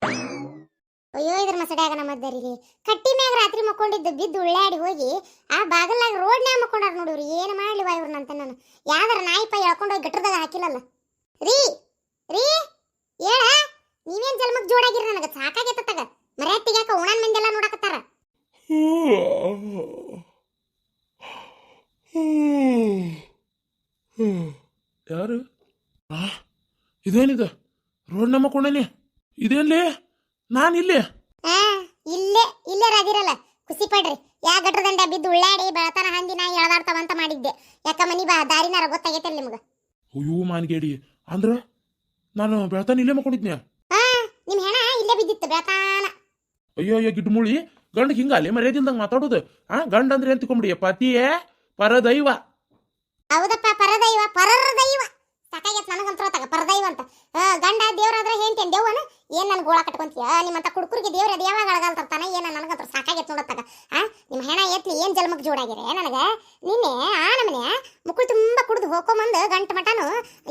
ಅಯ್ಯೋ ಇದ್ರ ಮಸಡ್ಯಾಗ ನಮ್ಮದ್ದರಿಗೆ ಕಟ್ಟಿ ಮ್ಯಾಗ ರಾತ್ರಿ ಮಕ್ಕೊಂಡಿದ್ದು ಬಿದ್ದು ಉಳ್ಳಾಡಿ ಹೋಗಿ ಆ ಬಾಗಲ್ನಾಗ ರೋಡ್ನ್ಯಾಗ ಮಕ್ಕೊಂಡಾರ ನೋಡಿವ್ರಿ. ಏನು ಮಾಡ್ಲಿ ವಾ ಇವ್ರನ್ನಂತ ನಾನು ಯಾವ್ದಾರ ನಾಯಿ ಪೈ ಎಳ್ಕೊಂಡು ಹೋಗಿ ಗಟ್ಟರದಾಗ ಹಾಕಿಲ್ಲಲ್ಲ. ರೀ ರೀ ಹೇಳ, ನೀವೇನ್ ಜನ್ಮಕ್ ಜೋಡಾಗಿರಿ, ನನಗೆ ಸಾಕಾಗೈತತ್ತಾಗ. ಮರ್ಯಾತಿಗ್ಯಾಕ ಉಣನ್ ಮಂದೆಲ್ಲ ನೋಡಕತ್ತಾರ. ಯಾರು ಇದೇನಿದೆ ರೋಡ್ ನಮ್ಮ ಕೊಂಡೇನಿ? ಇದೇನ್ಲಿ ನಾನು ಇಲ್ಲಿ ಇಲ್ಲೇ ಇಲ್ಲೇ ರಾದಿರಲ್ಲ. ಖುಷಿ ಪಡ್ರಿ. ಯಾ ಗಟ್ರ ದಂಡ ಬಿದ್ದು ಉಳ್ಳಾಡಿ ಬೆಳತನ ಹಂದಿ ನಾ ಎಳದಾಡ್ತಾವಂತ ಮಾಡಿದ್ದೆ. ಯಾಕ ಮನಿ ಬಾ ದಾರಿನಾರ ಗೊತ್ತಾಗೈತಲ್ಲ ನಿಮ್ಗ. ಅಯ್ಯೋ ಮಾನ್ಗೇಡಿ, ಅಂದ್ರ ನಾನು ಬೆಳತಾನ ಇಲ್ಲೇ ಮಕ್ಕೊಂಡಿದ್ನ್ಯಾ? ನಿಮ್ ಹೆಣ ಇಲ್ಲೇ ಬಿದ್ದಿತ್ತು ಬೆಳತಾನ. ಅಯ್ಯೋ ಅಯ್ಯೋ ಗಿಡ್ಮುಳಿ, ಗಂಡ ಹಿಂಗಲ್ಲಿ ಮರ್ಯಾದಿಂದಂಗ ಮಾತಾಡೋದು? ಗಂಡ ಅಂದ್ರೆ ಏನ್ ತಿಳ್ಕೊಂಬಿಡಿ, ಪತಿಯೇ ಪರದೈವ. ಹೌದಪ್ಪ, ಪರದೈವ ಪರರ ದೈವ. ಸಾಕಾಗೈತ್ ನನಗಂತರ ತಗ ಪರದೈವ ಅಂತ. ಗಂಡ ದೇವ್ರಾದ್ರೆ ಹೇಳ್ತೇನೆ ದೇವನ ಏನ್ ನನ್ ಗೋಳ ಕಟ್ಕೊಂತೀಯ? ನಿಮ್ಮಂತ ಕುಡ್ಕುರಿಗೆ ದೇವ್ರ ಅದು ಯಾವಾಗ ಅಳಗಾಲ್ ತರ್ತಾನ ಏನ? ನನಗಂತರ ಸಾಕಾಗೈತ್ ನೋಡತ್ತಾಗ. ನಿಮ್ಮ ಹೆಣ ಎತ್ಲಿ ಏನ್ ಜನ್ಮಕ್ ಜೋಡಾಗಿರೆ ನನಗ. ನಿನ್ನೆ ಆ ನಮ್ಮನೆ ಮುಕ್ಕಳು ತುಂಬಾ ಕುಡ್ದು ಹೋಕೊಂಬಂದು ಗಂಟ ಮಟನು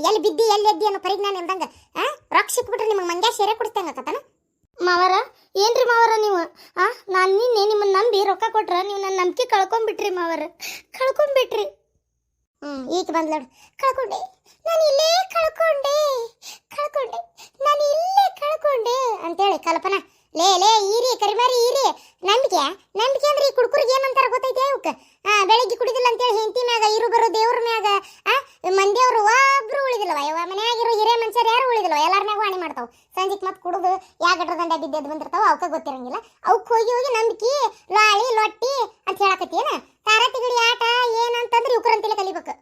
ಎಲ್ಲಿ ಬಿದ್ದಿ ಎಲ್ಲಿ ಎದ್ದಿ ಅನ್ನೋ ಪರಿಜ್ಞಾನ ಇಲ್ದಂಗ ರೊಕ್ಕ ಸಿಕ್ಬಿಟ್ರೆ ನಿಮ್ಗೆ ಮಂಗ್ಯ ಸೇರೆ ಕೊಡ್ತೇಂಗತ್ತಾನ. ಮಾವರ ಏನ್ರಿ ಮಾವರ ನೀವು? ನಾನು ನಿನ್ನೆ ನಿಮ್ಮನ್ನ ನಂಬಿ ರೊಕ್ಕ ಕೊಟ್ರ ನೀವು ನನ್ನ ನಂಬಿಕೆ ಕಳ್ಕೊಂಡ್ಬಿಟ್ರಿ ಮಾವರ, ಕಳ್ಕೊಂಡ್ಬಿಟ್ರಿ. ಈಗ ಬಂದ್ಲೋಡು. ಕಳ್ಕೊಂಡೆ ನಾನು ಇಲ್ಲೇ ಕಳ್ಕೊಂಡೆ, ಕಳ್ಕೊಂಡೆ ನಾನು ಇಲ್ಲೇ ಕಳ್ಕೊಂಡೆ ಅಂತೇಳಿ ಕಲ್ಪನಾ. ಲೇ ಲೇ ಈರಿ ಕರಿಮಾರಿ ಈರಿ. ನಂಬಿಕೆ ನಂಬಿಕೆ ಅಂದ್ರೆ ಈ ಕುಡ್ಕುರಿಗೆ ಏನಂತಾರ ಗೊತ್ತೈತೆ ಇವಕ್ಕೆ? ಬೆಳಿಗ್ಗೆ ಕುಡಿದಿಲ್ಲ ಅಂತೇಳಿ ಹೆಂಡತಿ ಮ್ಯಾಗ ಇರು ಬರೋ ದೇವ್ರ ಮ್ಯಾಗ ಮಂದಿಯವರು ಒಬ್ರು ಉಳಿದಿಲ್ಲವ. ಮನ್ಯಾಗಿರೋ ಹಿರೇ ಮನುಷ್ಯರು ಯಾರು ಉಳಿದಿಲ್ಲವ. ಎಲ್ಲಾರ ಮ್ಯಾಗ ಹಾನಿ ಮಾಡ್ತಾವ. ಸಂಜಿಕ್ ಮತ್ತೆ ಕುಡಿದು ಯಾ ಗಟ್ರ ದಂಡ ಬಿದ್ದೆದ್ದು ಬಂದಿರ್ತಾವ. ಅವಕ್ಕೆ ಗೊತ್ತಿರಂಗಿಲ್ಲ. ಅವಕ್ಕೆ ಹೋಗಿ ಹೋಗಿ ನಂಬಿಕೆ ಲಾಳಿ ಲೊಟ್ಟಿ ಅಂತ ಹೇಳಕತ್ತೇನ. ತಾರತಿಗಡಿ ಆಟ ಏನಂತಂದ್ರೆ ಇವ್ಕರಂತಿಲ್ಲ ಕಲಿಬೇಕು.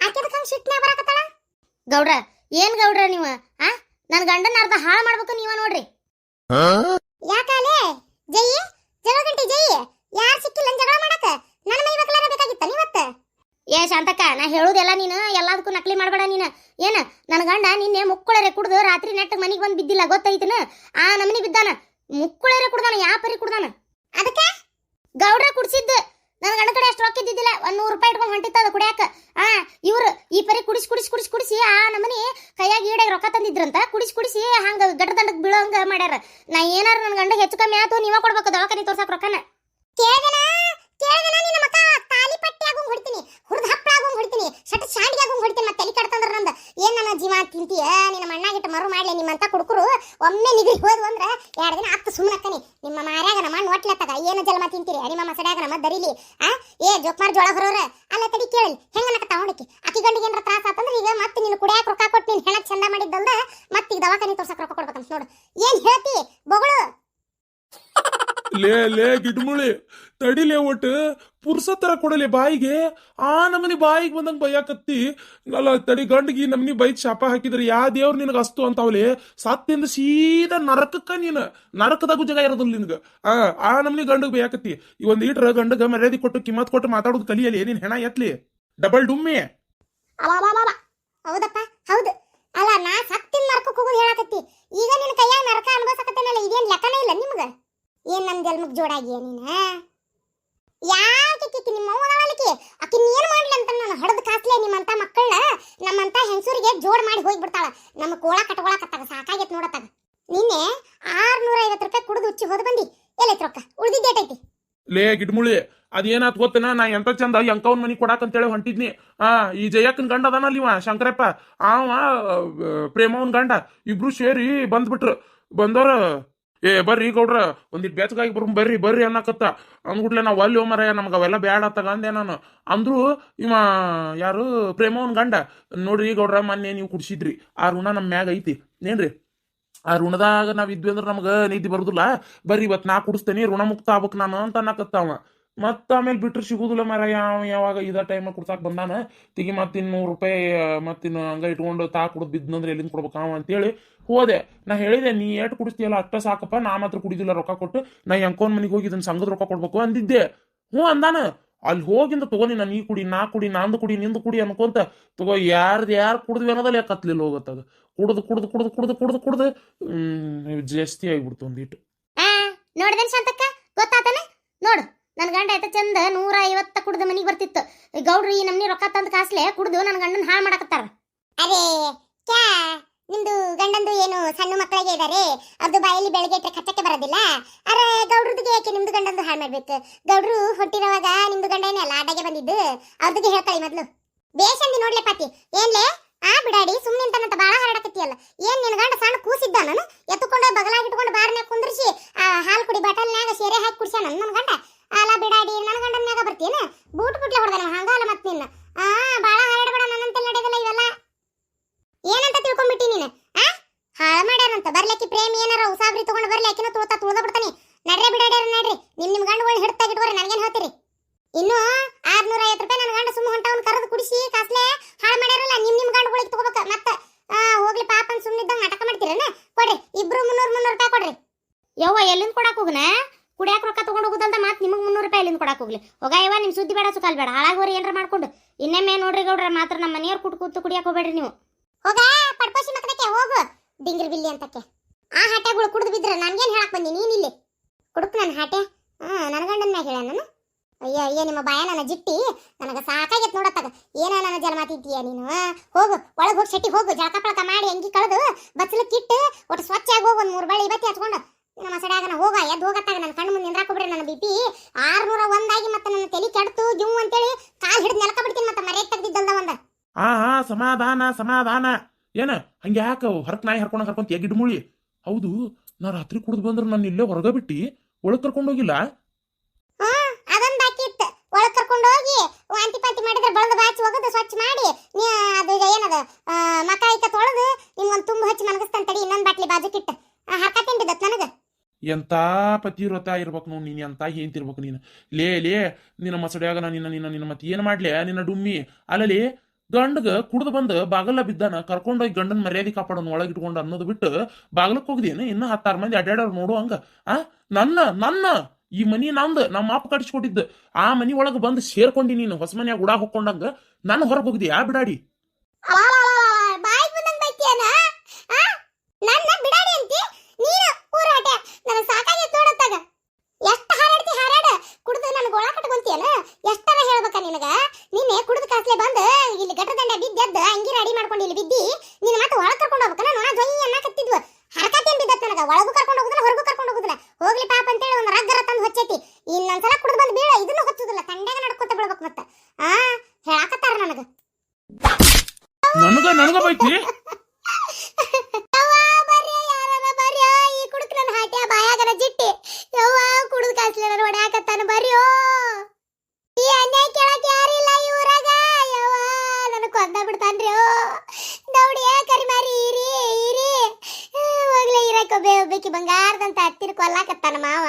ಆಕೆದಕ್ಕಂಗ್ ಸಿಟ್ನ್ಯಾಗ ಬರಾಕತ್ತಾಳ. ಗೌಡ್ರ ಏನ್ ಗೌಡ್ರ ನೀವು? ನನ್ ಗಂಡನ ಅರ್ಧ ಹಾಳು ಮಾಡ್ಬೇಕು ನೀವ ನೋಡ್ರಿ. ಯಾಕಾಲೆ ಜಯಿ ಜಗಳ ಗಂಟೆ ಜಯಿ ಯಾರು ಸಿಕ್ಕಿಲ್ಲ ಜಗಳ ಮಾಡಕ? ನನ್ನ ಮೈ ಮಕ್ಕಳಾರ ಬೇಕಾಗಿತ್ತ ನೀವತ್ತ? ಏ ಶಾಂತಕ್ಕ, ನಾ ಹೇಳುದೆಲ್ಲ ನೀನು ಎಲ್ಲದಕ್ಕೂ ನಕಲಿ ಮಾಡ್ಬೇಡ ನೀನು. ಏನ ನನ್ನ ಗಂಡ ನಿನ್ನೆ ಮುಕ್ಕುಳರೆ ಕುಡ್ದು ರಾತ್ರಿ ನೆಟ್ಟಗ್ ಮನಿಗೆ ಬಂದು ಬಿದ್ದಿಲ್ಲ ಗೊತ್ತೈತನ? ಆ ನಮನಿ ಬಿದ್ದಾನ. ಮುಕ್ಕುಳರೆ ಕುಡ್ದಾನ. ಯಾ ಪರಿ ಕುಡ್ದಾನ? ಅದಕ್ಕೆ ಗೌಡ್ರ ಕುಡ್ಸಿದ್ದು. ನನ್ನ ಗಂಡ ಕಡೆ ಅಷ್ಟು ರೊಕ್ಕ ಇದ್ದಿದ್ದಿಲ್ಲ. 100 ರೂಪಾಯಿ ಇಟ್ಕೊಂಡು ಹೊಂಟಿತ್ತದ ಕುಡಿಯಾಕ. ಇವ್ರು ಈ ಪರಿ ಕುಡಿಸಿ ಆ ನಮನಿ ಕೈಯಾಗ ಈಡಾಗ ರೊಕ್ಕ ತಂದಿದ್ರಂತ. ಕುಡಿಸಿ ಹಂಗ ಗಟ್ಟದಂಡಕ್ಕೆ ಬೀಳೋಂಗ ಮಾಡ್ಯಾರ. ನಾ ಏನಾರ ನನ್ನ ಗಂಡ ಹೆಚ್ಚು ಕಮ್ಮಿ ಆತು ನೀವ ಕೊಡ್ಬೇಕು ದವಾಖಾನೆ ತೋರ್ಸಕ್ ರೊಕ್ಕನ. ಕೇಳ್ದನ ನಿನ್ನ ಮಕ್ಕ ತಾಲಿ ಪಟ್ಟಿ ಆಗೋಂಗ್ ಹೊಡ್ತೀನಿ, ಹುರಿದ ಹಪ್ಪಳ ಆಗೋಂಗ್ ಹೊಡ್ತೀನಿ, ಶಟ ಶಾಂಡಿ ಆಗೋಂಗ್ ಹೊಡ್ತೀನಿ. ಮತ್ತೆ ತಲೆ ಕಡ್ತಂದ್ರ ನಂದ ಏನ್ ನನ್ನ ಜೀವ ತಿಂತೀಯ? ನಿನ್ನ ಮಣ್ಣಾಗಿಟ್ಟು ಮರು ಮಾಡ್ಲಿ. ನಿಮ್ಮಂತ ಕುಡುಕರು ಒಮ್ಮೆ ನಿಗರಿ ಹೋದ್ವು ಅಂದ್ರ 2 ದಿನ ಹತ್ತು ಸುಮ್ಮನಕ್ಕನಿ. ನಿಮ್ಮ ಮಾರ್ಯಾಗ ನಮ್ಮ ಮಣ್ಣು ಒಟ್ಲತ್ತಗ ಏನು ಜನ್ಮ ತಿಂತೀರಿ? ನಿಮ್ಮ ಮಸಡ್ಯಾಗ ನಮ್ಮ ದರಿಲಿ ಜೋಕ್ಮಾರ್ ಜೋಳ ಹೊರೋರ ಅಲ್ಲ. ತಡಿ ಕೇಳಿ ಹೆಂಗನಕ ತಗೊಂಡಿಕಿ ಅಕ್ಕಿ ಗಂಡಿಗೆ ಏನಾರ ತ್ರಾಸ ಆತಂದ್ರೆ ಈಗ ಮತ್ತೆ ನೀನು ಕುಡಿಯಾಕ ರೊಕ್ಕ ಕೊಟ್ಟು ನೀನು ಹೆಣ ಚಂದ ಮಾಡಿದ್ದಲ್ದ ಮತ್ತೆ ಈಗ ದವಾಖಾನೆ ತೋರ್ಸಕ್ ರೊಕ್ಕ ಕೊಡ್ಬೇಕಂತ ನೋಡು. ಏನ್ ಹೇಳ್ತಿ ಬೊಗಳು? ಲೇ ಲೇ ಗಿಡ್ಮುಳಿ, ತಡಿಲೇ ಒಟ್ಟು ಪುರ್ಸತ್ತರ ಕೊಡಲಿ ಬಾಯಿಗೆ. ಆ ನಮನಿ ಬಾಯಿಗೆ ಬಂದಂಗ ಬೈಯಾಕತ್ತಿ ಅಲ್ಲ. ತಡಿ ಗಂಡಿಗೆ ನಮ್ನಿ ಬೈಕ್ ಶಾಪ ಹಾಕಿದ್ರೆ ಯಾ ದೇವ್ರು ನಿನಗ ಅಸ್ತು ಅಂತಾವಲಿ. ಸತ್ತಿಂದ ಸೀದಾ ನರಕಕ್ಕ ನೀನು ನರಕದಾಗೂ ಜಾಗ ಇರೋದಿಲ್ಲ ನಿನ್ಗ. ಆ ನಮ್ನಿ ಗಂಡಗ್ ಬೈಯಾಕತ್ತಿ. ಈ ಒಂದ್ ಈಟ್ರ ಗಂಡಗ ಮರ್ಯಾದೆ ಕೊಟ್ಟು ಕಿಮ್ಮತ್ ಕೊಟ್ಟು ಮಾತಾಡೋದು ಕಲಿಯಲಿ. ನೀನ್ ಹೆಣ ಎತ್ಲಿ ಡಬಲ್ ಡುಮ್ಮಿ. ಹೌದಪ್ಪ ಹೌದು. ಅಲ್ಲ ನಾ ಸತ್ತಿನ ನರಕಕ್ಕೆ ಹೋಗೋದು ಹೇಳಕತ್ತಿ. ಈಗ ನಿನ್ನ ಕೈಯಾಗ ನರಕ ಅನ್ಭವಿಸಕತ್ತೇನಲ್ಲ, ಇದೇನ್ ಲೆಕ್ಕನೇ ಇಲ್ಲ ನಿಮ್ಗ? ಏನ್ ನಮ್ ಜನ್ಮಕ್ ಜೋಡಾಗಿಯ ನೀನ? ಯಾಕೆ ನಿಮ್ಮ ಅವನವಲಿಕೆ ಆಕಿ ಏನ್ ಮಾಡ್ಲಿ ಅಂತ ನಾನು ಹಡದ್ ಕಾಸ್ಲೆ. ನಿಮ್ಮಂತ ಮಕ್ಕಳನ್ನ ನಮ್ಮಂತ ಹೆಂಗಸೂರಿಗೆ ಜೋಡ್ ಮಾಡಿ ಹೋಗ್ಬಿಡ್ತಾಳ. ನಮ್ಮ ಕೋಳ ಕಟ್ಕೊಳಕತ್ತಾಗ ಸಾಕಾಗೈತ್ ನೋಡತ್ತಾಗ. ನಿನ್ನೆ 650 ರೂಪಾಯಿ ಕುಡಿದು ಉಚ್ಚಿ ಹೋದ ಬಂದಿ. ಎಲ್ಲೈತ್ ರೊಕ್ಕ? ಉಳ್ದಿದ್ದೇಟೈತಿ? ಲೇ ಗಿಡ್ಮುಳಿ, ಅದೇನಾತ್ ಗೊತ್ತೇನ? ನಾ ಎಂತ ಚಂದ ಎಂಕವನ್ ಮನಿ ಕೊಡಾಕಂತೇಳಿ ಹೊಂಟಿದ್ನಿ. ಈ ಜಯಕ್ಕನ್ ಗಂಡ ಅದಾನಲ್ಲ ಇವ ಶಂಕರಪ್ಪ, ಅವ ಪ್ರೇಮವನ್ ಗಂಡ, ಇಬ್ರು ಸೇರಿ ಬಂದ್ಬಿಟ್ರು. ಬಂದವ್ರ ಬರ್ರಿ ಗೌಡ್ರ ಒಂದಿಟ್ಟು ಬೆಚ್ಚಗಾಗಿ ಬರ್ರಿ ಅನ್ನಕತ್ತ ಅಂದ್ಬಿಟ್ಲೆ. ನಾವು ಅಲ್ಲಿ ಮರ ನಮ್ಗೆ ಅವೆಲ್ಲ ಬ್ಯಾಡ ತಗಂದೆ ನಾನು. ಅಂದ್ರು ಇವ ಯಾರು ಪ್ರೇಮವನ್ ಗಂಡ, ನೋಡ್ರಿ ಗೌಡ್ರ ಮೊನ್ನೆ ನೀವು ಕುಡ್ಸಿದ್ರಿ, ಆ ಋಣ ನಮ್ಮ ಮ್ಯಾಗ ಐತಿ ಏನ್ರಿ. ಆ ಋಣದಾಗ ನಾವ್ ಇದ್ವಿ ಅಂದ್ರೆ ನಮ್ಗೆ ನೀತಿ ಬರುದಿಲ್ಲ. ಬರ್ರಿ ಇವತ್ತು ನಾ ಕುಡಿಸ್ತೇನೆ, ಋಣ ಮುಕ್ತ ಆಗ್ಬೇಕು ನಾನು ಅಂತ ಅನ್ನಕತ್ತಾವ. ಮತ್ತ ಆಮೇಲೆ ಬಿಟ್ರೆ ಸಿಗುದಿಲ್ಲ ಮರ. ಯಾವಾಗ ಇದ ಟೈಮ್ ಕುಡ್ಸಾಕ್ ಬಂದಾನ ತಿಗಿ ಮತ್ತಿನ್ 100 ರೂಪಾಯಿ ಮತ್ತಿನ್ನು ಹಂಗ ಇಟ್ಕೊಂಡು ಕುಡ್ದು ಬಿದ್ನಂದ್ರೆ ಎಲ್ಲಿಂದ ಕೊಡ್ಬೇಕ ಅಂತೇಳಿ ಹೋದೆ. ನಾ ಹೇಳಿದೆ, ನೀ ಏಟ್ ಕುಡಿಸ್ತೀಯಲ್ಲ ಅಷ್ಟ ಸಾಕಪ್ಪ, ನಾ ಮಾತ್ರ ಕುಡಿದಿಲ್ಲ ರೊಕ್ಕ ಕೊಟ್ಟು. ನಾ ಎಂಕೋನ್ ಮನಿಗೆ ಹೋಗಿ ಇದನ್ನ ಸಂಘದ ರೊಕ್ಕ ಕೊಡ್ಬೇಕು ಅಂದಿದ್ದೆ. ಅಂದಾನ. ಅಲ್ಲಿ ಹೋಗಿಂದ ತಗೋನಿ ನಾನು, ನೀ ಕುಡಿ ನಾ ಕುಡಿ ನಂದು ಕುಡಿ ನಿಂದು ಕುಡಿ ಅನ್ಕೊಂತ ತಗೋ. ಯಾರು ಕುಡ್ದ್ವಿ ಅನ್ನೋದಲ್ಲ ಕತ್ಲಿಲ್ಲ ಹೋಗತ್ತದ. ಕುಡ್ದು ಜಾಸ್ತಿ ಆಗಿಬಿಡ್ತು ಒಂದಿಟ್ಟು. ನೋಡ್ದೇನ್ ಶಾಂತಕ್ಕ, ಗೊತ್ತಾತನ ನೋಡು. ನನ್ ಗಂಡ ಎಷ್ಟ ಚಂದ 150 ಕುಡ್ದು ಮನಿಗೆ ಬರ್ತಿತ್ತು. ಗೌಡ್ರು ಈ ನಮ್ನಿ ರೊಕ್ಕ ತಂದ್ ಕಾಸ್ಲೆ ಕುಡ್ದು ನನ್ ಗಂಡನ್ ಹಾಳು ಮಾಡಕತ್ತಾರ. ಅರೇ ಕ್ಯಾ ನಿಮ್ದು ಗಂಡಂದು ಏನು ಸಣ್ಣ ಮಕ್ಕಳಿಗೆ ಇದಾರೆ ಅದು ಬಾಯಲ್ಲಿ ಬೆಳಗ್ಗೆ ಇಟ್ಟರೆ ಕಚ್ಚಕ್ಕೆ ಬರೋದಿಲ್ಲ. ಅರೆ ಗೌಡ್ರದಿಗೆ ಯಾಕೆ ನಿಮ್ದು ಗಂಡಂದು ಹಾಳು ಮಾಡ್ಬೇಕು? ಗೌಡ್ರು ಹೊಟ್ಟಿರೋವಾಗ ನಿಮ್ದು ಗಂಡ ಏನೇ ಆಡಾಗೆ ಬಂದಿದ್ದು ಅವ್ರದಿಗೆ ಹೇಳ್ತಾಳಿ ಮೊದ್ಲು. ಬೇಷಂದಿ ನೋಡ್ಲೆ ಪಾತಿ ಏನ್ಲೆ ಬಿಡಾಡಿ ಸುಮ್ಮನೆ ಅಂತಾನಂತ ಬಾಳ ಹರಡಕತ್ತಿಯಲ್ಲ. ಏನ್ ನಿನ್ ಗಂಡ ಸಣ್ಣ ಕೂಸಿದ್ದ ನಾನು ಎತ್ತುಕೊಂಡು ಬಗಲಾಗಿಟ್ಕೊಂಡು ಬಾರ್ನ್ಯಾಗ ಕುಂದ್ರಿಸಿ ಹಾಲು ಕುಡಿ ಬಾಟಲ್ನ್ಯಾಗ ಸೇರೆ ಹಾಕಿ ಕುಡ್ಸ್ಯಾನ ನನ್ನ ಗಂಡ. ಅಲ್ಲ ಬಿಡಾಡಿ ನನ್ನ ಗಂಡನ್ಯಾಗ ಬರ್ತೀನ ಬೂಟ್ ಬಿಟ್ಲೆ ಹೊಡೆದ ಹಂಗಲ್ಲ ಮತ್ ನಿನ್ನ ಬಾಳ ಹರಡಬೇಡ ನನ್ನಂತೆ ನಡೆಯದಲ್ಲ ಇವೆಲ್ಲ. ಏನಂತ ತಿಳ್ಕೊಂಡ್ಬಿಟ್ಟಿ ನೀನು? ಹಾಳ ಮಾಡ್ಯಾರಂತ ಬರ್ಲಿಕ್ಕೆ ಪ್ರೇಮಿ ಏನಾರ ಉಸಾಬ್ರಿ ತಗೊಂಡು ಬರ್ಲಿ ಆಕಿನ ತುಳ್ದ ಬಿಡ್ತಾನೆ. ನಡ್ರೆ ಬಿಡಾಡ್ಯಾರ ನಡ್ರಿ ನಿಮ್ ಗಂಡುಗಳು ಹಿಡ್ತಾಗಿಟ್ಕೋರಿ ನನಗೇನ್ ಹೇಳ್ತೀರಿ? ಇನ್ನು 650 ರೂಪಾಯಿ ನನ್ನ ಗಂಡ ಸುಮ್ಮ ಹೊಂಟವನ್ ಕರೆದು ಕುಡಿಸಿ ಕಾಸ್ಲೆ ಹಾಳು ಮಾಡ್ಯಾರಲ್ಲ ನಿಮ್ ಗಂಡುಗಳಿಗೆ ತಗೋಬೇಕ. ಮತ್ತ ಹೋಗ್ಲಿ ಪಾಪನ್ ಸುಮ್ಮನಿದ್ದಂಗ ನಾಟಕ ಮಾಡ್ತೀರನ? ಕೊಡ್ರಿ ಇಬ್ರು 300 ರೂಪಾಯಿ ಕೊಡ್ರಿ. ಯವ್ವ ಎಲ್ಲಿಂದ ಕೊಡಾಕ್ ಹೋಗನ? ಕುಡಿಯಾಕ ರೊಕ್ಕ ತಗೊಂಡು ಹೋಗುದಲ್ದ ಮತ್ ನಿಮಗ್ 300 ರೂಪಾಯಿ ಎಲ್ಲಿಂದ ಕೊಡಾಕ್ ಹೋಗ್ಲಿ? ಹೋಗ ಯವ್ವ ನಿಮ್ ಸುದ್ದಿ ಬೇಡ ಸುಕಾಲ್ ಬೇಡ ಹಾಳಾಗೋರಿ ಏನ್ರ ಮಾಡ್ಕೊಂಡು. ಇನ್ನೊಮ್ಮೆ ನೋಡ್ರಿ ಗೌಡ್ರ ಮಾತ್ರ ನಮ್ಮ ಮನೆಯವ್ರ ಕೂತು ಕುಡಿಯಾಕ ಹೋಗ್ಬೇಡ್ರಿ ನೀವು. ಹೋಗ ಪಡ್ಕೋಸಿ ಮಕ್ಕಳಕ್ಕೆ ಹೋಗು ಡಿಂಗ್ರಿ ಬಿಲ್ಲಿ ಅಂತಕ್ಕೆ. ಆ ಹಾಟೆಗಳು ಕುಡಿದು ಬಿದ್ರೆ ನನ್ಗೇನ್ ಹೇಳಕ್ ಬಂದಿ ನೀನ್ ಇಲ್ಲಿ? ಕುಡುಕ್ ನನ್ನ ಹಾಟೆ ನನ್ನ ಗಂಡನ ಮ್ಯಾಗ ಹೇಳ ನಾನು. ಅಯ್ಯ ನಿಮ್ಮ ಬಾಯ ನನ್ನ ಜಿಟ್ಟಿ ನನಗ ಸಾಕಾಗೈತ್ ನೋಡತ್ತಾಗ. ಏನ ನನ್ನ ಜನ್ಮ ತಿಂತೀಯ ನೀನು? ಹೋಗು ಒಳಗೆ ಹೋಗಿ ಶೆಟ್ಟಿ ಹೋಗು ಜಳಕ ಪಳಕ ಮಾಡಿ ಅಂಗಿ ಕಳೆದು ಬಚ್ಚಲಕ್ಕಿಟ್ಟು ಒಟ್ಟು ಸ್ವಚ್ಛ ಆಗಿ ಹೋಗು. 1 3 ಬಳಿ ಬತ್ತಿ ಹಚ್ಕೊಂಡು ನಮ್ಮ ಸಡ್ಯಾಗನ ಹೋಗ ಎದ್ದು ಹೋಗತ್ತಾಗ ನನ್ನ ಕಣ್ಣು ಮುಂದೆ ನಿಂದ್ರಾಕೊಬ್ರಿ. ನನ್ನ BP 601 ಆಗಿ ಮತ್ತೆ ನನ್ನ ತಲೆ ಕೆಡ್ತು ಗಿವ್ ಅಂತೇಳಿ ಕಾಲ್ ಹಿಡಿದು ನೆಲಕ ಬಿಡ್ತೀನಿ. ಮತ್ತೆ ಮರ್ಯಾದೆ ತೆಗ್ದಿದ್ದಲ್ದ ಒಂದ. ಸಮಾಧಾನ ಏನ ಹಂಗೆ ಯಾಕ ಹರಕ್ ನಾಯಿ ಹರ್ಕೊಂತ ಗಿಡ್ಮುಳಿ? ಹೌದು ನಾ ರಾತ್ರಿ ಕುಡಿದು ಬಂದ್ರೆ ನಾನು ಇಲ್ಲೇ ಹೊರಗ ಬಿಟ್ಟಿ ಒಳಗ್ ಕರ್ಕೊಂಡೋಗಿಲ್ಲ. ಅದೊಂದು ಬಾಕಿ ಇತ್ತು. ಒಳಗ್ ಕರ್ಕೊಂಡು ಹೋಗಿ ವಾಂತಿ ಪಾಂತಿ ಮಾಡಿದ್ರೆ ಬಳದ ಬಾಚಿ ಹೋಗೋದು ಸ್ವಚ್ಛ ಮಾಡಿ ಅದು ಏನದ ಮಕ ಐಕ ತೊಳೆದು ನಿಮ್ಗೊಂದು ತುಂಬ ಹಚ್ಚಿ ಮನಗಸ್ತಾನ ತಡಿ. ಇನ್ನೊಂದು ಬಾಟ್ಲಿ ಬಾಜುಕಿಟ್ಟು ಹಾಕತ್ತೇನ್ ಬಿದ್ದತ್ ನನಗ. ಎಂತ ಪತಿವ್ರತ ಇರ್ಬೇಕು ನೋಡ್ ನೀನ್, ಎಂತ ಹೇಂತಿರ್ಬೇಕು ನೀನು. ಲೇ ನಿನ್ನ ಮಸಡ್ಯಾಗ ನಿನ್ನ ಮತ್ತೆ ಏನ್ ಮಾಡ್ಲಿ ನಿನ್ನ ಡುಮ್ಮಿ ಅಲ್ಲಲಿ ಗಂಡಗ ಕುಡ್ದು ಬಂದು ಬಾಗಲ ಬಿದ್ದಾನ ಕರ್ಕೊಂಡೋಗಿ ಗಂಡನ ಮರ್ಯಾದೆ ಕಾಪಾಡೋನ್ ಒಳಗಿಟ್ಕೊಂಡು ಅನ್ನೋದು ಬಿಟ್ಟು ಬಾಗ್ಲಕ್ ಹೋಗಿದೇನು? ಇನ್ನ 10 ಮಂದಿ ಅಡ್ಡಾಡೋರು ನೋಡುವಂಗ ನನ್ನ ಈ ಮನಿ ನಂದು ನಮ್ಮ ಅಪ್ಪ ಕಟ್ಸಿಕೊಟ್ಟಿದ್ದು. ಆ ಮನಿ ಒಳಗೆ ಬಂದು ಸೇರ್ಕೊಂಡಿ ನೀನು ಹೊಸ ಮನ್ಯಾಗ ಉಡಾ ಹೋಗ್ಕೊಂಡಂಗ ನನ್ನ ಹೊರಗೆ ಹೋಗಿದ್ಯಾ ಬಿಡಾಡಿ? ಬಾಯಿ ಬಂದಂಗ ಬೈತಿಯನ ನನ್ನ ಬಿಡಾಡಿ ಅಂತಿ ನೀನು ಊರಾಟ. ನನಗೆ ಸಾಕಾಗೈತೆ ನೋಡತ್ತಾಗ. ಎಷ್ಟು ಹಾರಾಡ ಕುಡ್ದು ನನಗೆ ಒಳ ಕಟ್ಕೊಂತಿಯನ? ಎಷ್ಟರ ಹೇಳ್ಬೇಕ ನಿನಗ? ನಿನ್ನೆ ಕುಡ್ದು ಕಾಸ್ಲೆ ಬಂದು ಇಲ್ಲಿ ಗಟ್ರ ದಂಡ ಬಿದ್ದೆದ್ದು ಅಂಗಿ ರೆಡಿ ಮಾಡ್ಕೊಂಡು ಇಲ್ಲಿ ಬಿದ್ದಿ ನಿನ್ನ ಮತ್ತೆ ಒಳಗೆ ಕರ್ಕೊಂಡು ಹೋಗ್ಬೇಕನ? ನೋಡ ಜೊಯ್ ಅನ್ನಕತ್ತಿದ್ವು ಹರಕತ್ತೇನ್ ಬಿದ್ದತ್ ನನಗ. ಒಳಗೂ ಕರ್ಕೊಂಡು ಹೋಗುದಿಲ್ಲ ಹೊರಗೂ ಕರ್ಕೊಂಡು ಹೋಗುದಿಲ್ಲ. ಹೋಗ್ಲಿ ಪಾಪ ಅಂತೇಳಿ ಒಂದು ರಗ್ಗರ ತಂದು ಹೊಚ್ಚೈತಿ. ಇನ್ನೊಂದ್ಸಲ ಕುಡ್ದು ಬಂದು ಬೀಳ ಇದನ್ನು ಹೊಚ್ಚುದಿಲ್ಲ. ತಂಡ್ಯಾಗ ನಡ್ಕೊತ ಬೀಳ್ಬೇಕು ಮತ್ತ. ಹೇಳಾಕತ್ತಾರ ನನಗ ನನಗ ಬೈತಿ. ಈ ಕುಡುಕ್ ನನ್ನ ಹಾಟ್ಯ ಬಾಯಾಗನ ಜಿಟ್ಟಿ ಯವ್ವ ಕುಡುದ್ ಕಾಸ್ಲಿ ನನ್ನ ಹೊಡ್ಯಾಕತ್ತಾನ ಬರ್ಯೋ. ಈ ಅನ್ಯಾಯ ಕೇಳಕ್ ಯಾರಿಲ್ಲ ಈ ಊರಾಗ. ಯವ್ವ ನನ್ನ ಕೊಂದ ಬಿಡ್ತಾನ್ರಿ. ದೌಡಿಯ ಕರಿಮಾರಿ ಈರಿ ಹೋಗ್ಲೇ ಇರಕೊಬ್ಬೆ ಒಬ್ಬಕಿ ಬಂಗಾರದಂತ ಹತ್ತಿರ ಕೊಲ್ಲಾಕತ್ತಾನ ಮಾವ.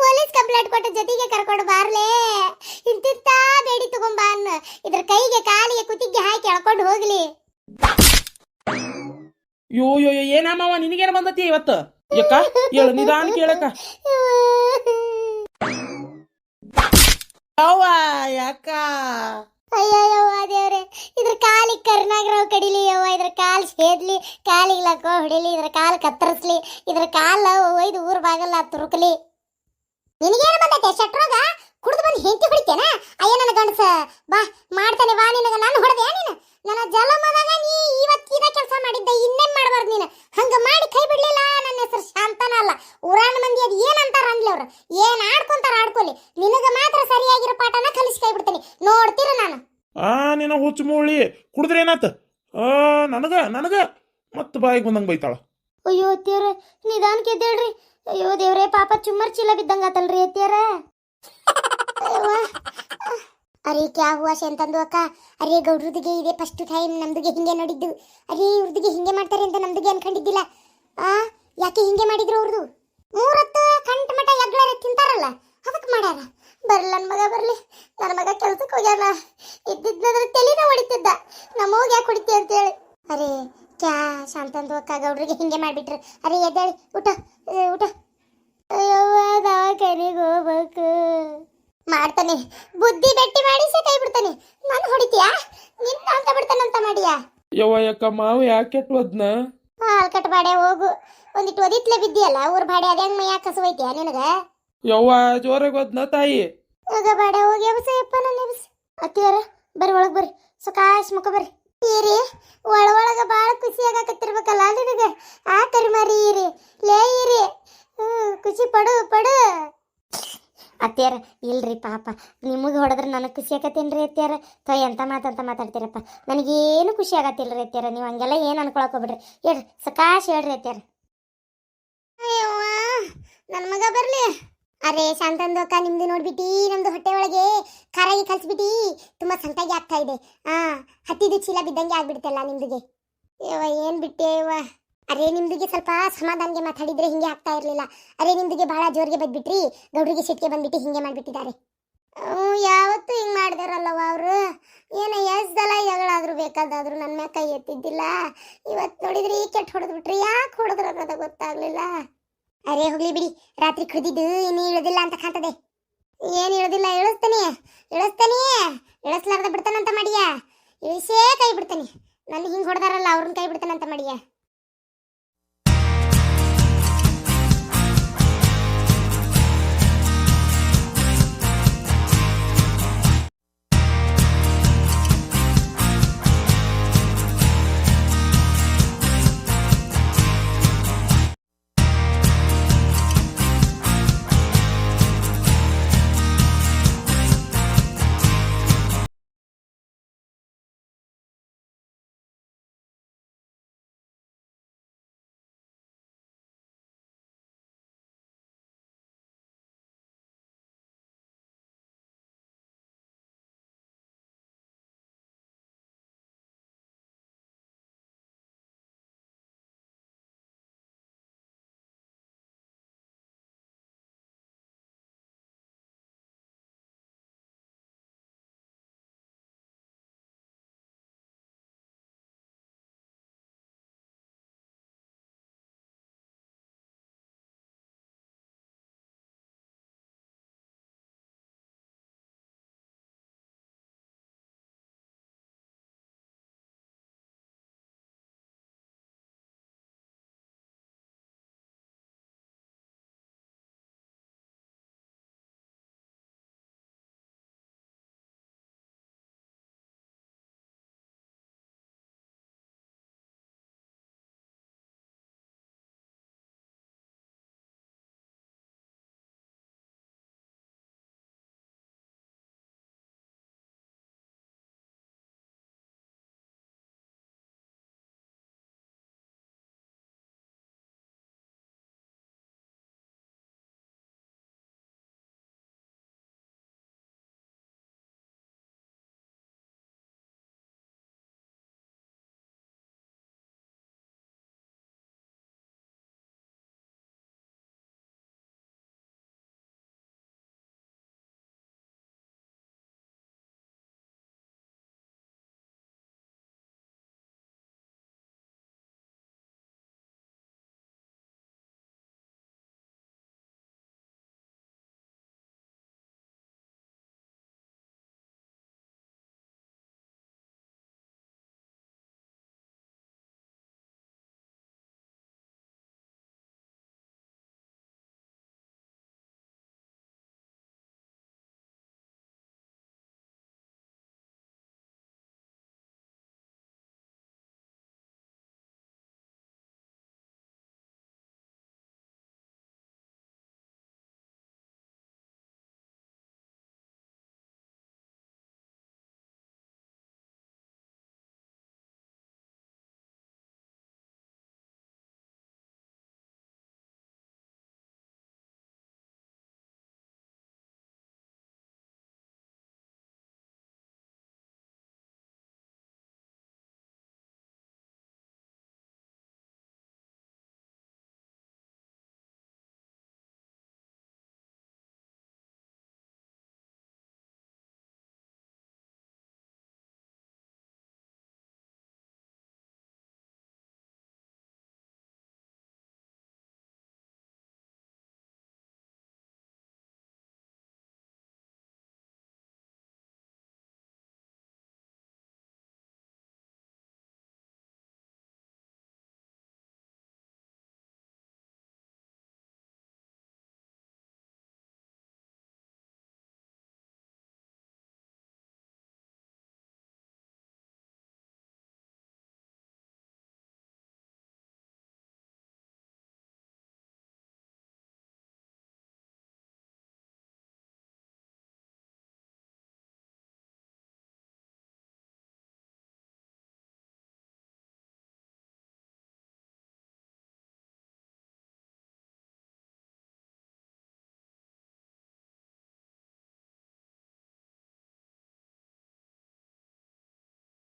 ಪೊಲೀಸ್ ಕಂಪ್ಲೇಂಟ್ ಕೊಟ್ಟ ಜೊತೆಗೆ ಕರ್ಕೊಂಡು ಬಾರ್ಲೆ. ಇಂತಿಂತ ಬೇಡಿ ತಗೊಂಬ ಅನ್ನ ಇದ್ರ ಕೈಗೆ ಕಾಲಿಗೆ ಕುತ್ತಿಗೆ ಹಾಕಿ ಎಳ್ಕೊಂಡು ಹೋಗ್ಲಿ. ಯೋ ಏನಮ್ಮವ ನಿನಗೇನ ಬಂದತಿ ಇವತ್ತು? ಯಾಕ ಹೇಳು ನಿಧಾನ ಕೇಳಕ. ಅವ್ವ ಯಾಕ? ಅಯ್ಯವ್ವ ದೇವ್ರೆ ಇದ್ರ ಕಾಲಿಗೆ ಕರ್ನಾಗರಾವ್ ಕಡಿಲಿ ಯವ್ವ. ಇದ್ರ ಕಾಲ್ ಸೇದ್ಲಿ ಕಾಲಿಗೆ ಲಕ್ಕೋ ಹೊಡಿಲಿ ಇದ್ರ ಕಾಲ್ ಕತ್ತರಿಸ್ಲಿ ಇದ್ರ ಕಾಲ ಒಯ್ದು ಊರ್ ಬಾಗಲ್ಲ ತುರುಕಲಿ. ನಿನಗೇನು ಬಂದೈತೆ ಶಟ್ರೋಗ? ಕುಡ್ದು ಬಂದು ಹೆಂಡತಿ ಹೊಡಿತೇನ? ಅಯ್ಯ ನನ್ನ ಗಂಡಸ ಬಾ ಮಾಡ್ತಾನೆ ಬಾ. ನಿನಗ ನಾನು ಹೊಡೆದೆ ನೀನು? ನನ್ನ ಜಲಮದಾಗ ನೀ ಇವತ್ತು ಇದ ಕೆಲಸ ಮಾಡಿದ್ದೆ ಇನ್ನೇನ್ ಮಾಡಬಾರ್ದು ನೀನು. ಹಂಗ ಮಾಡಿ ಕೈ ಬಿಡ್ಲಿಲ್ಲ. ನನ್ನ ಹೆಸರು ಶಾಂತನ ಅಲ್ಲ. ಊರಾಣ ಮಂದಿ ಅದು ಏನಂತಾರ ಅನ್ಲಿ ಅವ್ರು. ಏನ್ ಆಡ್ಕೊಂತಾರ ಆಡ್ಕೊಲಿ. ನಿನಗ ಮಾತ್ರ ಸರಿಯಾಗಿರೋ ಪಾಠನ ಕಲಿಸಿ ಕೈ ಬಿಡ್ತೀನಿ ನೋಡ್ತೀರ ನಾನು. ನಿನ್ನ ಹುಚ್ಚು ಮೂಳಿ ಕುಡಿದ್ರೆ ಏನಾತ? ನನಗ ಮತ್ತ ಬಾಯಿಗೆ ಬಂದಂಗ ಬೈತಾಳ. ಅಯ್ಯೋ ಅತ್ತಿಯರ ನಿಧಾನಕ್ಕೆ ಎದ್ದೇಳ್ರಿ. ಅಯ್ಯೋ ದೇವ್ರೆ ಪಾಪ ಚುಮ್ಮರ್ ಚೀಲ ಬಿದ್ದಂಗಾತಲ್ರಿ ಅತ್ತಿಯರ. ಅರೆ ಕ್ಯಾ ಹುआ ಶಂತಂದು ಅಕ್ಕ? ಅರೆ ಗೌಡ್ರದಿಗೆ ಇದೆ ಫಸ್ಟ್ ಟೈಮ್. ನಮ್ದಿಗೆ ಹಿಂಗೆ ನೋಡಿದ್ದು. ಅರೆ ಇವ್ರದಿಗೆ ಹಿಂಗೆ ಮಾಡ್ತಾರೆ ಅಂತ ನಮ್ದಿಗೆ ಅನ್ಕೊಂಡಿದ್ದಿಲ್ಲ. ಯಾಕೆ ಹಿಂಗೆ ಮಾಡಿದ್ರು ಅವ್ರದು? 3 ಹೊತ್ತು ಕಂಟ ಮಟ ಎಗ್ಳರೆ ತಿಂತಾರಲ್ಲ ಅದಕ್ಕೆ ಮಾಡ್ಯಾರ. ಬರ್ಲಿ ನನ್ನ ಮಗ ಬರ್ಲಿ. ನನ್ನ ಮಗ ಕೆಲ್ಸಕ್ಕೆ ಹೋಗ್ಯಾನ. ಇದ್ದಿದ್ನದ್ರ ತಲೆನ ಹೊಡಿತಿದ್ದ. ನಮ್ಮವ್ಗೆ ಯಾಕೆ ಹೊಡಿತಿ ಅಂತೇಳಿ. ಅರೆ ಕ್ಯಾ ಶಾಂತಂದು ಅಕ್ಕ ಗೌಡ್ರಿಗೆ ಹಿಂಗೆ ಮಾಡ್ಬಿಟ್ರು. ಅರೆ ಎದ್ದೇಳಿ ಊಟ. ಅಯ್ಯವ್ವ ದವಾಖಾನೆಗೆ ಹೋಗ್ಬೇಕು. ಮಾಡ್ತಾನೆ ಬುದ್ಧಿ ಬೆಟ್ಟಿ ಮಾಡಿಸಿ ಕೈ ಬಿಡ್ತಾನೆ. ನಾನು ಹೊಡಿತೀಯಾ? ನಿನ್ನ ಅಂತ ಬಿಡ್ತಾನಂತ ಮಾಡಿಯಾ? ಯವ್ವ ಯಾಕ ಮಾವ ಯಾಕೆ ಕೆಟ್ಟವದ್ನ? ಹಾಲ್ ಕಟ್ ಬಾಡೆ ಹೋಗು. ಒಂದಿಟ್ಟು ಒದಿತ್ಲೆ ಬಿದ್ದಿಯಲ್ಲ ಊರ್ ಬಾಡೆ ಅದ ಹೆಂಗ್ ಮೈಯಾಕ ಕಸುವೈತಿಯಾ ನಿನಗ? ಯವ್ವ ಜೋರಾಗಿ ಹೋದ್ನ ತಾಯಿ. ಈಗ ಬಾಡೆ ಹೋಗಿ ಎಬ್ಸಯಪ್ಪ ನನ್ನ ಎಬ್ಸ. ಅತ್ತಿಯರ ಬರ್ರಿ ಒಳಗ್ ಬರ್ರಿ. ಸಕಾಶ್ ಮುಖ ಬರ್ರಿ. ಈರಿ ಒಳಗ ಬಾಳ ಖುಷಿ ಆಗಾಕತ್ತಿರ್ಬೇಕಲ್ಲ ನಿನಗ ಆ ಕರಿಮಾರಿ ಈರಿ ಲೇ ಈರಿ ಖುಷಿ ಪಡು ಪಡು. ಅತ್ಯಾರ ಇಲ್ರಿ ಪಾಪ ನಿಮಗೆ ಹೊಡೆದ್ರೆ ನನಗೆ ಖುಷಿ ಆಗತ್ತೇನ್ರಿ ಅತ್ಯಾರ ಎಂತ ಮಾತಂತ ಮಾತಾಡ್ತೀರಪ್ಪ, ನನಗೇನು ಖುಷಿ ಆಗತ್ತಿಲ್ರಿ ಅತ್ಯಾರ. ನೀವು ಹಂಗೆಲ್ಲ ಏನು ಅನ್ಕೊಳಕ್ ಹೋಗ್ಬಿಡ್ರಿ. ಹೇಳ್ರಿ ಸಕಾಶ್ ಹೇಳ್ರಿ ಅತ್ಯಾರ. ಅಯ್ಯವ್ವ ನನ್ನ ಮಗ ಬರ್ಲಿ. ಅರೆ ಶಾಂತಂದು ಅಕ್ಕ, ನಿಮ್ದು ನೋಡ್ಬಿಟ್ಟಿ ನಮ್ದು ಹೊಟ್ಟೆ ಒಳಗೆ ಖಾರಾಗಿ ಕಲ್ಸ್ಬಿಟ್ಟಿ ತುಂಬಾ ಸಂತಾಗಿ ಆಗ್ತಾ ಇದೆ. ಹತ್ತಿದು ಚೀಲ ಬಿದ್ದಂಗೆ ಆಗ್ಬಿಡ್ತಲ್ಲ ನಿಮ್ದಿಗೆ. ಯವ್ವ ಏನ್ ಬಿಟ್ಟೆ ಯವ್ವ. ಅರೆ ನಿಮ್ದಿಗೆ ಸ್ವಲ್ಪ ಸಮಾಧಾನಗೆ ಮಾತಾಡಿದ್ರೆ ಹಿಂಗೆ ಆಗ್ತಾ ಇರ್ಲಿಲ್ಲ. ಅರೆ ನಿಮ್ದಿಗೆ ಬಹಳ ಜೋರಿಗೆ ಬಂದ್ಬಿಟ್ರಿ, ಗೌಡ್ರಿಗೆ ಸಿಟ್ಟಿಗೆ ಬಂದ್ಬಿಟ್ಟು ಹಿಂಗೆ ಮಾಡ್ಬಿಟ್ಟಿದ್ದಾರೆ. ಯಾವತ್ತೂ ಹಿಂಗ್ ಮಾಡಿದಾರಲ್ಲವ ಅವರು. ಏನ ಎಷ್ಟ್ ಸಲ ಜಗಳಾದ್ರು ಬೇಕಾದಾದ್ರು ನನ್ನ ಮ್ಯಾಗ ಕೈ ಎತ್ತಿದ್ದಿಲ್ಲ. ಇವತ್ತು ನೋಡಿದ್ರಿ ಕೆಟ್ಟ ಹೊಡೆದ್ಬಿಟ್ರಿ. ಯಾಕೆ ಹೊಡೆದ್ರು ಅನ್ನೋದ ಗೊತ್ತಾಗ್ಲಿಲ್ಲ. ಅರೆ ಹೋಗ್ಲಿ ಬಿಡಿ, ರಾತ್ರಿ ಕುಡಿದಿದ್ದು ಇನ್ನು ಇಳೋದಿಲ್ಲ ಅಂತ ಕಾಣ್ತದೆ. ಏನು ಇಳೋದಿಲ್ಲ, ಇಳಿಸ್ತಾನೆ ಇಳಿಸ್ಲಾರ್ದ ಬಿಡ್ತಾನಂತ ಮಾಡಿಯ, ಇಳಿಸೇ ಕೈ ಬಿಡ್ತಾನೆ. ನನ್ನ ಹಿಂಗೆ ಹೊಡೆದಾರಲ್ಲ ಅವ್ರನ್ನ ಕೈ ಬಿಡ್ತಾನಂತ ಮಾಡಿಯ.